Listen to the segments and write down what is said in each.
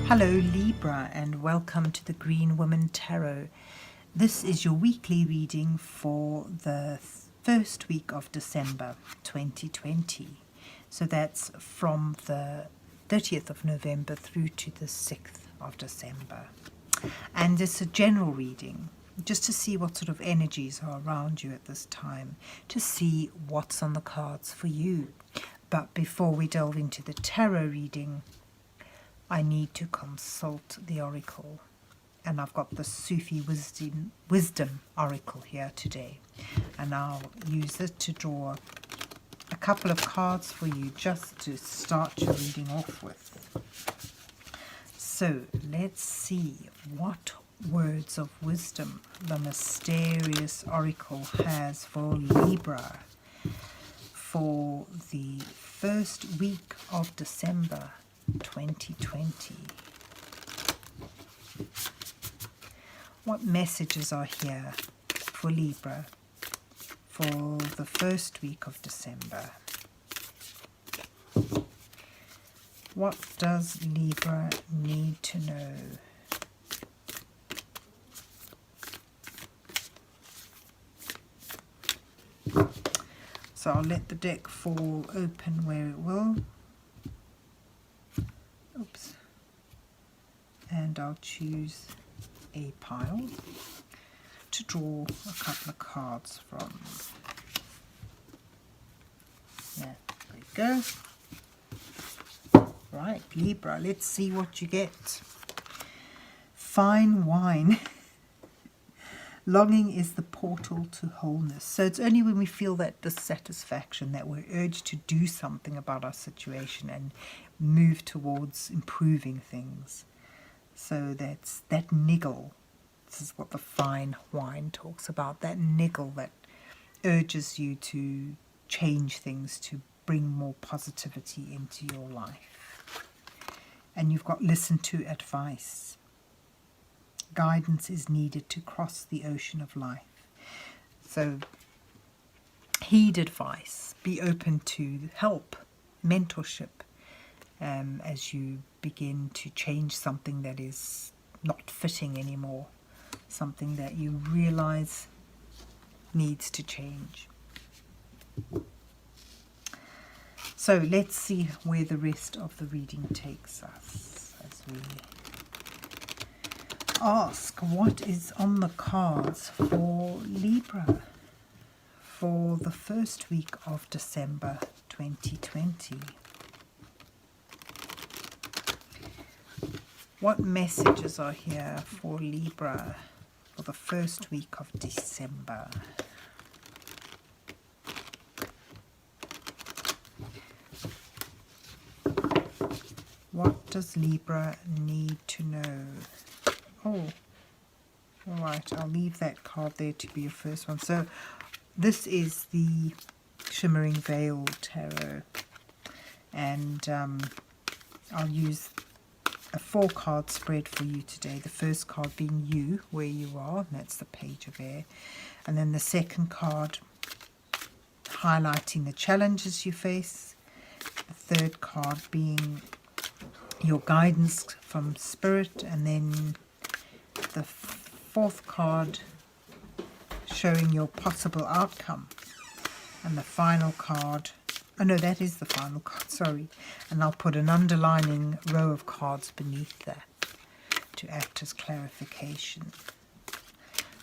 Hello Libra, and welcome to the Green Woman Tarot. This is your weekly reading for the first week of December 2020. So that's from the 30th of November through to the 6th of December. And it's a general reading, just to see what sort of energies are around you at this time, to see what's on the cards for you. But before we delve into the tarot reading, I need to consult the oracle, and I've got the Sufi wisdom oracle here today, and I'll use it to draw a couple of cards for you just to start your reading off with. So let's see what words of wisdom the mysterious oracle has for Libra for the first week of December 2020. What messages are here for Libra for the first week of December? What does Libra need to know? So I'll let the deck fall open where it will. Oops. And I'll choose a pile to draw a couple of cards from. Yeah, there we go. Right, Libra, let's see what you get. Fine wine. Longing is the portal to wholeness. So it's only when we feel that dissatisfaction that we're urged to do something about our situation and move towards improving things. So that's that niggle. This is what the fine wine talks about, that niggle that urges you to change things, to bring more positivity into your life. And you've got listen to advice. Guidance is needed to cross the ocean of life. So heed advice, be open to help, mentorship, as you begin to change something that is not fitting anymore, something that you realize needs to change. So let's see where the rest of the reading takes us as we ask what is on the cards for Libra for the first week of December 2020. What messages are here for Libra for the first week of December? What does Libra need to know? Oh, all right, I'll leave that card there to be your first one. So this is the Shimmering Veil Tarot, and I'll use a 4-card spread for you today. The first card being you, where you are, and that's the Page of Air. And then the second card highlighting the challenges you face. The third card being your guidance from Spirit. And then the fourth card showing your possible outcome. And the final card, oh no, that is the final card, sorry. And I'll put an underlining row of cards beneath that to act as clarification.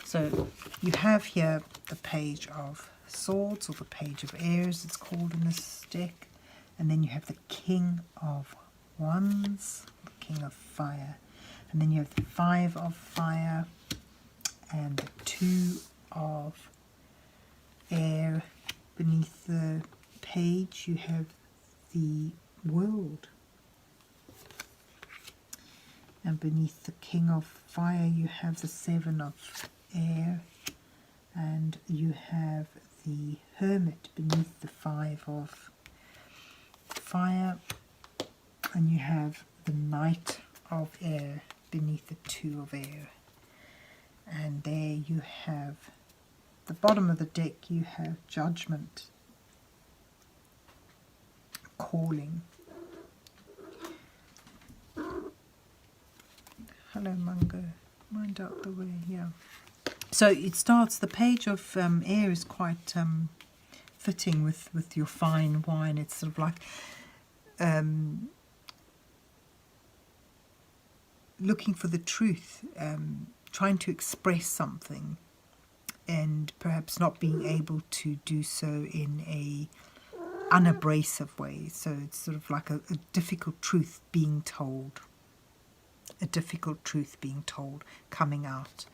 So you have here the Page of Swords, or the Page of Air as it's called in this deck. And then you have the King of Wands, the King of Fire. And then you have the 5 of Fire and the 2 of Air. Beneath the page you have the World. And beneath the King of Fire you have the 7 of Air. And you have the Hermit beneath the 5 of Fire. And you have the Knight of Air beneath the 2 of Air. And there you have the bottom of the deck, you have Judgment, Calling. Hello, Mungo. Mind out the way, yeah. So it starts, the page of air is quite fitting with your fine wine. It's sort of like looking for the truth, trying to express something, and perhaps not being able to do so in a unabrasive way. So it's sort of like a difficult truth being told. A difficult truth being told, coming out.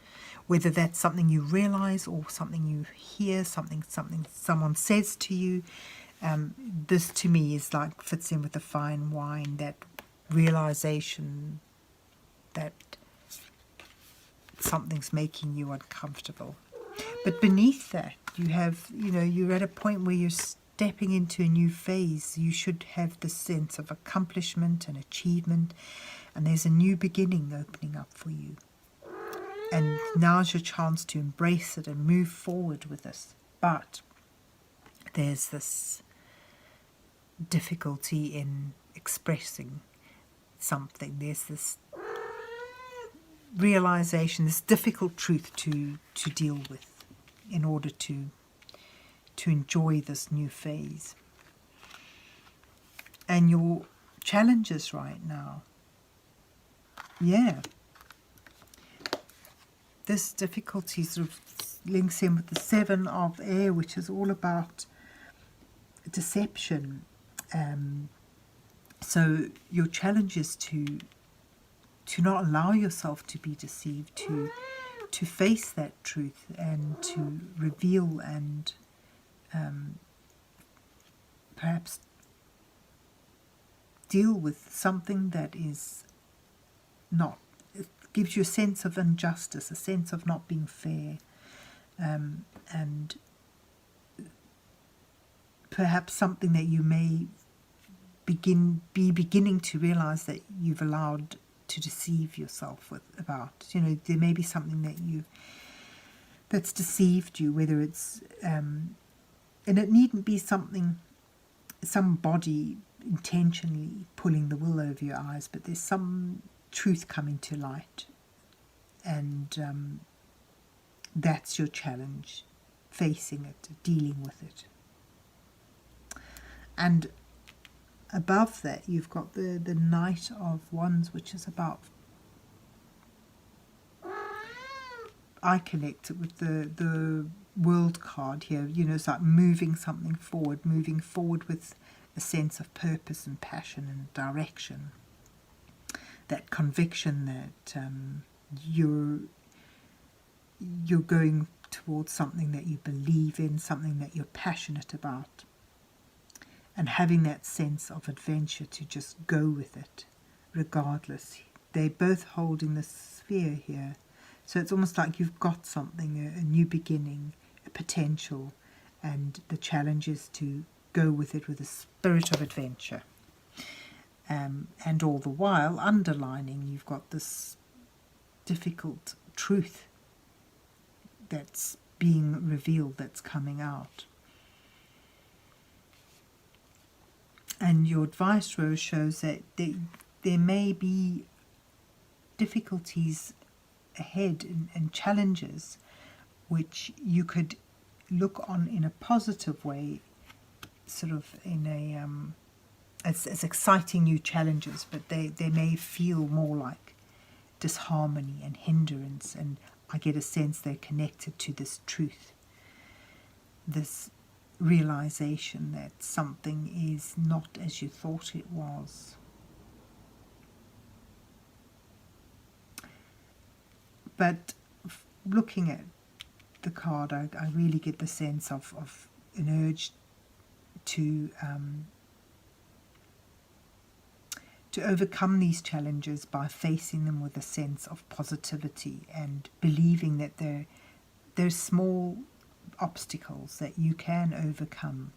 Whether that's something you realize or something you hear, something someone says to you. This to me is like, fits in with the fine wine, that realization that something's making you uncomfortable. But beneath that, you have, you're at a point where you're stepping into a new phase. You should have this sense of accomplishment and achievement, and there's a new beginning opening up for you. And now's your chance to embrace it and move forward with this. But there's this difficulty in expressing something. There's this realization, this difficult truth to deal with in order to enjoy this new phase. And your challenges right now, this difficulty sort of links in with the 7 of air, which is all about deception. So your challenge is to not allow yourself to be deceived, to face that truth and to reveal and perhaps deal with something that is not, it gives you a sense of injustice, a sense of not being fair, and perhaps something that you may be beginning to realize that you've allowed to deceive yourself about. There may be something that's deceived you, whether it's and it needn't be somebody intentionally pulling the wool over your eyes, but there's some truth coming to light, and that's your challenge, facing it, dealing with it. And above that, you've got the Knight of Wands, which is about, I connect it with the World card here. It's like moving something forward, with a sense of purpose and passion and direction. That conviction that you're going towards something that you believe in, something that you're passionate about. And having that sense of adventure to just go with it, regardless. They're both holding the sphere here. So it's almost like you've got something, a new beginning, a potential, and the challenge is to go with it with a spirit of adventure. And all the while, underlining, you've got this difficult truth that's being revealed, that's coming out. And your advice, Rose, shows that there may be difficulties ahead and challenges which you could look on in a positive way, sort of in a as exciting new challenges, but they may feel more like disharmony and hindrance, and I get a sense they're connected to this truth, this realization that something is not as you thought it was. But looking at the card, I really get the sense of an urge to overcome these challenges by facing them with a sense of positivity and believing that they're small obstacles that you can overcome.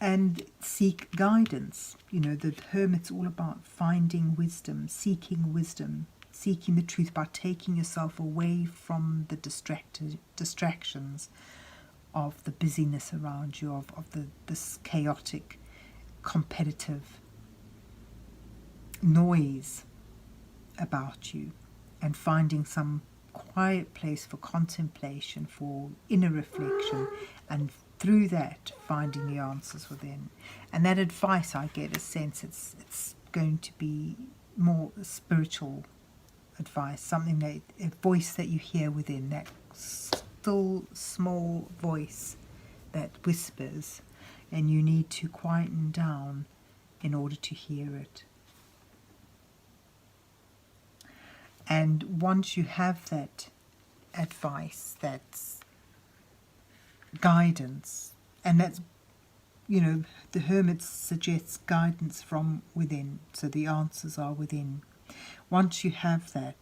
And seek guidance. The Hermit's all about finding wisdom, seeking the truth by taking yourself away from the distractions of the busyness around you, of this chaotic, competitive noise about you, and finding some quiet place for contemplation, for inner reflection, and through that finding the answers within. And that advice, I get a sense it's going to be more spiritual advice, something that, a voice that you hear within, that still small voice that whispers, and you need to quieten down in order to hear it. And once you have that advice, that's guidance, and that's, the hermit suggests guidance from within, so the answers are within. Once you have that,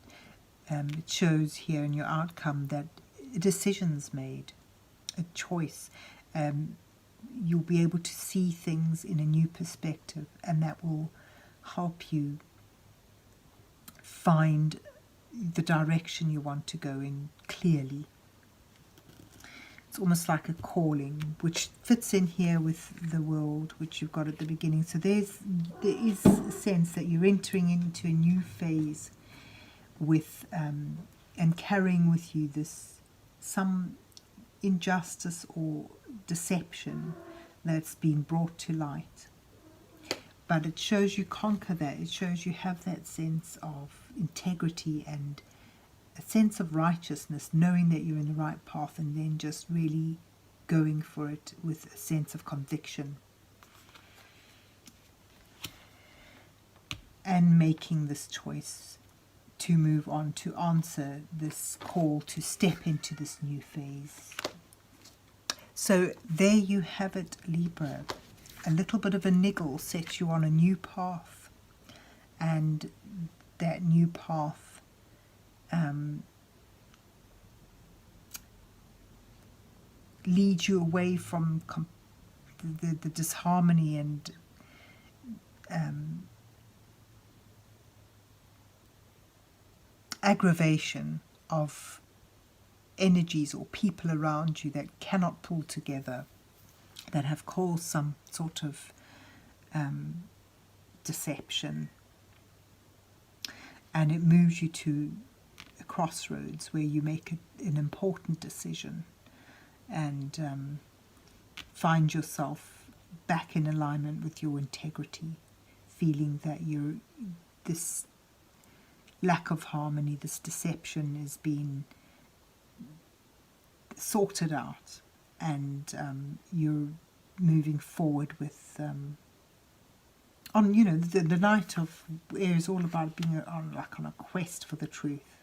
it shows here in your outcome that a decision's made, a choice. You'll be able to see things in a new perspective, and that will help you find the direction you want to go in clearly. It's almost like a calling, which fits in here with the world, which you've got at the beginning. So there is a sense that you're entering into a new phase with and carrying with you some injustice or deception that's been brought to light. But it shows you conquer that. It shows you have that sense of integrity and a sense of righteousness, knowing that you're in the right path, and then just really going for it with a sense of conviction. And making this choice to move on, to answer this call, to step into this new phase. So there you have it, Libra. A little bit of a niggle sets you on a new path, and that new path leads you away from the disharmony and aggravation of energies or people around you that cannot pull together, that have caused some sort of deception. And it moves you to a crossroads where you make an important decision and find yourself back in alignment with your integrity, feeling that this lack of harmony, this deception is being sorted out, and you're moving forward with the Knight of Air is all about being on a quest for the truth.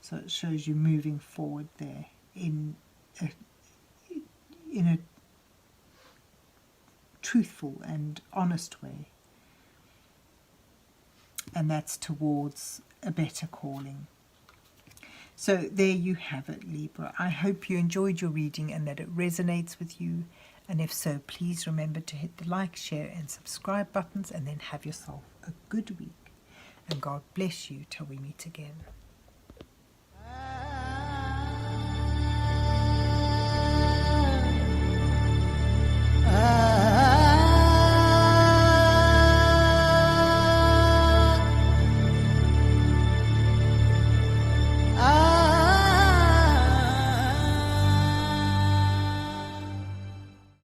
So it shows you moving forward there in a truthful and honest way, and that's towards a better calling. So there you have it, Libra. I hope you enjoyed your reading and that it resonates with you. And if so, please remember to hit the like, share and subscribe buttons, and then have yourself a good week. And God bless you till we meet again.